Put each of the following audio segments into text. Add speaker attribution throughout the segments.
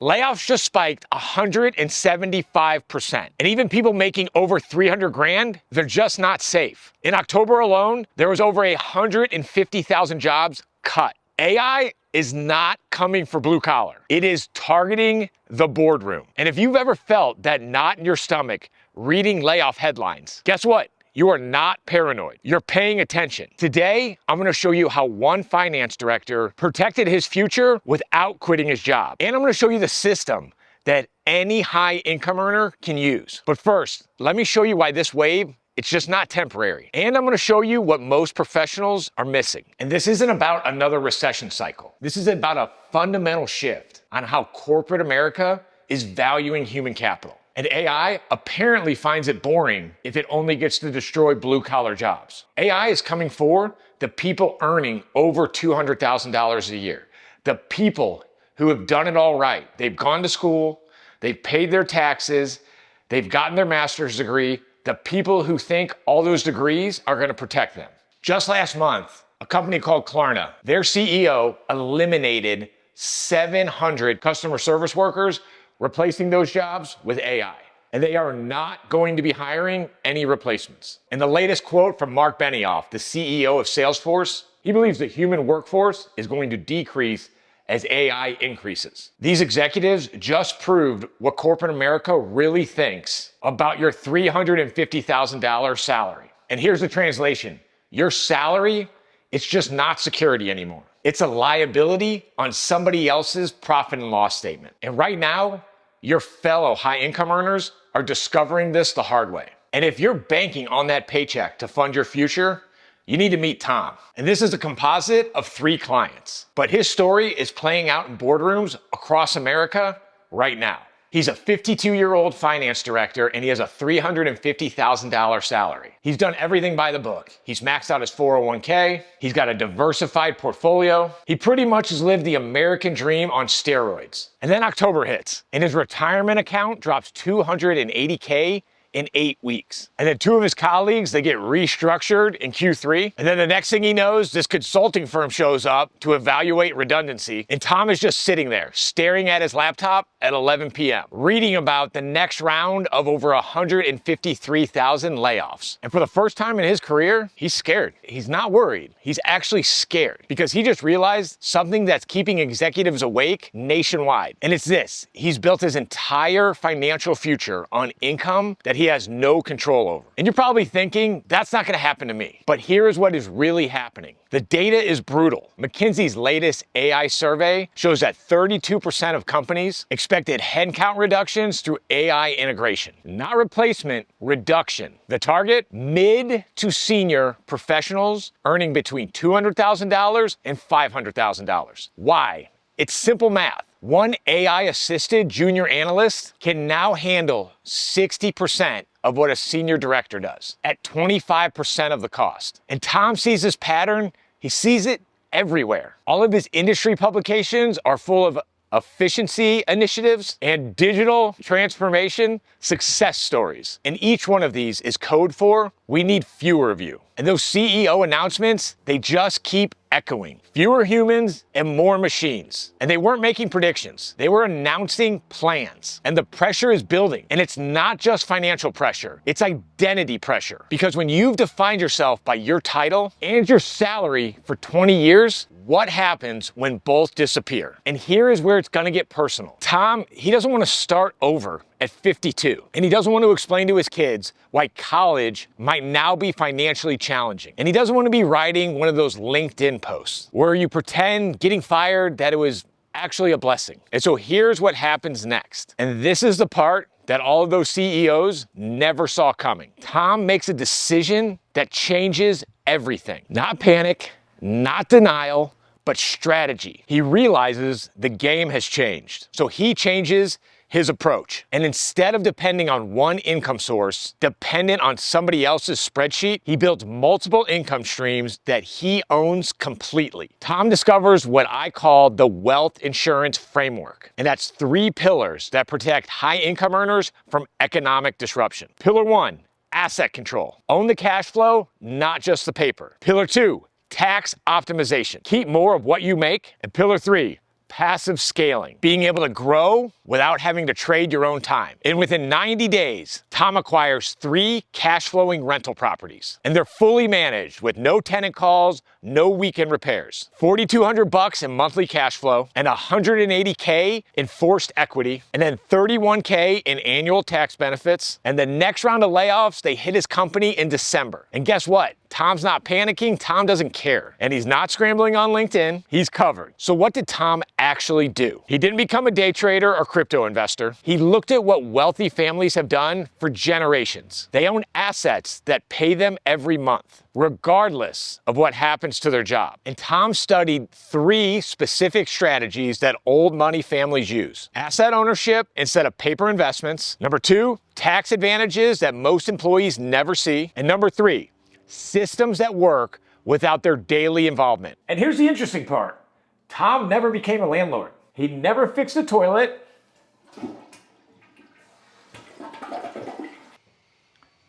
Speaker 1: Layoffs just spiked 175%. And even people making over 300 grand, they're just not safe. In October alone, there was over 150,000 jobs cut. AI is not coming for blue collar. It is targeting the boardroom. And if you've ever felt that knot in your stomach reading layoff headlines, guess what? You are not paranoid. You're paying attention. Today, I'm gonna show you how one finance director protected his future without quitting his job. And I'm gonna show you the system that any high income earner can use. But first, let me show you why this wave, it's just not temporary. And I'm gonna show you what most professionals are missing. And this isn't about another recession cycle. This is about a fundamental shift on how corporate America is valuing human capital. And AI apparently finds it boring if it only gets to destroy blue-collar jobs. AI is coming for the people earning over $200,000 a year. The people who have done it all right. They've gone to school, they've paid their taxes, they've gotten their master's degree. The people who think all those degrees are gonna protect them. Just last month, a company called Klarna, their CEO eliminated 700 customer service workers, replacing those jobs with AI. And they are not going to be hiring any replacements. And the latest quote from Mark Benioff, the CEO of Salesforce, he believes the human workforce is going to decrease as AI increases. These executives just proved what corporate America really thinks about your $350,000 salary. And here's the translation. Your salary, it's just not security anymore. It's a liability on somebody else's profit and loss statement. And right now, your fellow high-income earners are discovering this the hard way. And if you're banking on that paycheck to fund your future, you need to meet Tom. And this is a composite of 3 clients. But his story is playing out in boardrooms across America right now. He's a 52-year-old finance director and he has a $350,000 salary. He's done everything by the book. He's maxed out his 401k. He's got a diversified portfolio. He pretty much has lived the American dream on steroids. And then October hits and his retirement account drops $280K in 8 weeks. And then 2 of his colleagues, they get restructured in Q3. And then the next thing he knows, this consulting firm shows up to evaluate redundancy. And Tom is just sitting there, staring at his laptop at 11 p.m., reading about the next round of over 153,000 layoffs. And for the first time in his career, he's scared. He's not worried. He's actually scared because he just realized something that's keeping executives awake nationwide. And it's this. He's built his entire financial future on income that he has no control over. And you're probably thinking, that's not gonna happen to me. But here is what is really happening. The data is brutal. McKinsey's latest AI survey shows that 32% of companies expected headcount reductions through AI integration. Not replacement, reduction. The target? Mid to senior professionals earning between $200,000 and $500,000. Why? It's simple math. One AI-assisted junior analyst can now handle 60% of what a senior director does at 25% of the cost. And Tom sees this pattern, he sees it everywhere. All of his industry publications are full of efficiency initiatives and digital transformation success stories. And each one of these is code for, we need fewer of you. And those CEO announcements, they just keep echoing. Fewer humans and more machines. And they weren't making predictions. They were announcing plans. And the pressure is building. And it's not just financial pressure. It's identity pressure. Because when you've defined yourself by your title and your salary for 20 years, what happens when both disappear? And here is where it's gonna get personal. Tom, he doesn't wanna start over at 52. And he doesn't want to explain to his kids why college might now be financially challenging. And he doesn't want to be writing one of those LinkedIn posts where you pretend getting fired that it was actually a blessing. And so here's what happens next. And this is the part that all of those CEOs never saw coming. Tom makes a decision that changes everything. Not panic, not denial, but strategy. He realizes the game has changed. So he changes his approach. And instead of depending on one income source, dependent on somebody else's spreadsheet, he builds multiple income streams that he owns completely. Tom discovers what I call the wealth insurance framework. And that's 3 pillars that protect high income earners from economic disruption. Pillar 1, asset control. Own the cash flow, not just the paper. Pillar 2, tax optimization. Keep more of what you make. And pillar 3, passive scaling, being able to grow without having to trade your own time. And within 90 days, Tom acquires 3 cash-flowing rental properties. And they're fully managed with no tenant calls, no weekend repairs. $4,200 in monthly cash flow and $180K in forced equity, and then $31K in annual tax benefits. And the next round of layoffs, they hit his company in December. And guess what? Tom's not panicking, Tom doesn't care. And he's not scrambling on LinkedIn, he's covered. So what did Tom actually do? He didn't become a day trader or crypto investor. He looked at what wealthy families have done for generations. They own assets that pay them every month, regardless of what happens to their job. And Tom studied 3 specific strategies that old money families use. Asset ownership instead of paper investments. Number 2, tax advantages that most employees never see. And number 3, systems that work without their daily involvement. And here's the interesting part. Tom never became a landlord. He never fixed a toilet.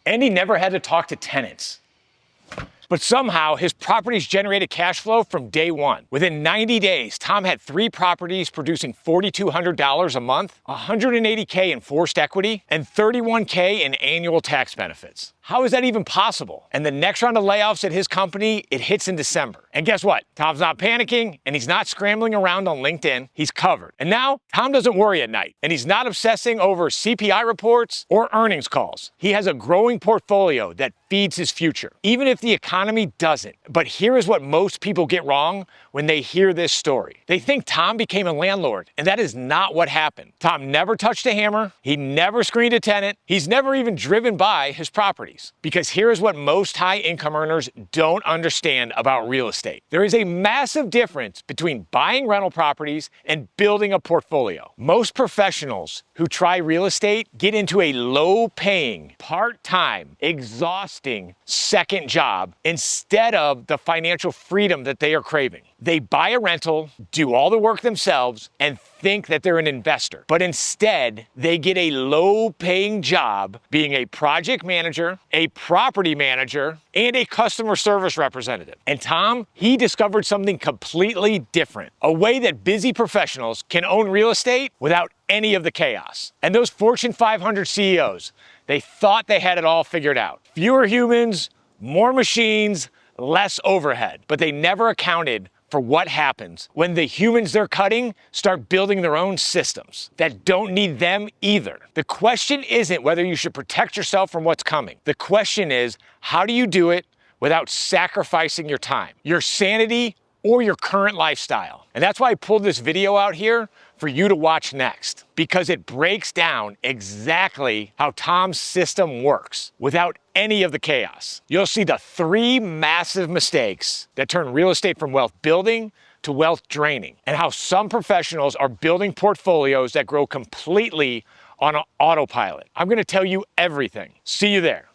Speaker 1: And he never had to talk to tenants. But somehow, his properties generated cash flow from day one. Within 90 days, Tom had 3 properties producing $4,200 a month, $180K in forced equity, and $31K in annual tax benefits. How is that even possible? And the next round of layoffs at his company, it hits in December. And guess what? Tom's not panicking, and he's not scrambling around on LinkedIn. He's covered. And now, Tom doesn't worry at night, and he's not obsessing over CPI reports or earnings calls. He has a growing portfolio that feeds his future, even if the economy doesn't. But here is what most people get wrong when they hear this story. They think Tom became a landlord, and that is not what happened. Tom never touched a hammer. He never screened a tenant. He's never even driven by his properties. Because here is what most high income earners don't understand about real estate. There is a massive difference between buying rental properties and building a portfolio. Most professionals who try real estate get into a low-paying, part-time, exhausting second job instead of the financial freedom that they are craving. They buy a rental, do all the work themselves, and think that they're an investor. But instead, they get a low-paying job being a project manager, a property manager, and a customer service representative. And Tom, he discovered something completely different. A way that busy professionals can own real estate without any of the chaos. And those Fortune 500 CEOs, they thought they had it all figured out. Fewer humans, more machines, less overhead. But they never accounted for what happens when the humans they're cutting start building their own systems that don't need them either. The question isn't whether you should protect yourself from what's coming. The question is, how do you do it without sacrificing your time, your sanity, or your current lifestyle? And that's why I pulled this video out here for you to watch next, because it breaks down exactly how Tom's system works without any of the chaos. You'll see the 3 massive mistakes that turn real estate from wealth building to wealth draining, and how some professionals are building portfolios that grow completely on an autopilot. I'm gonna tell you everything. See you there.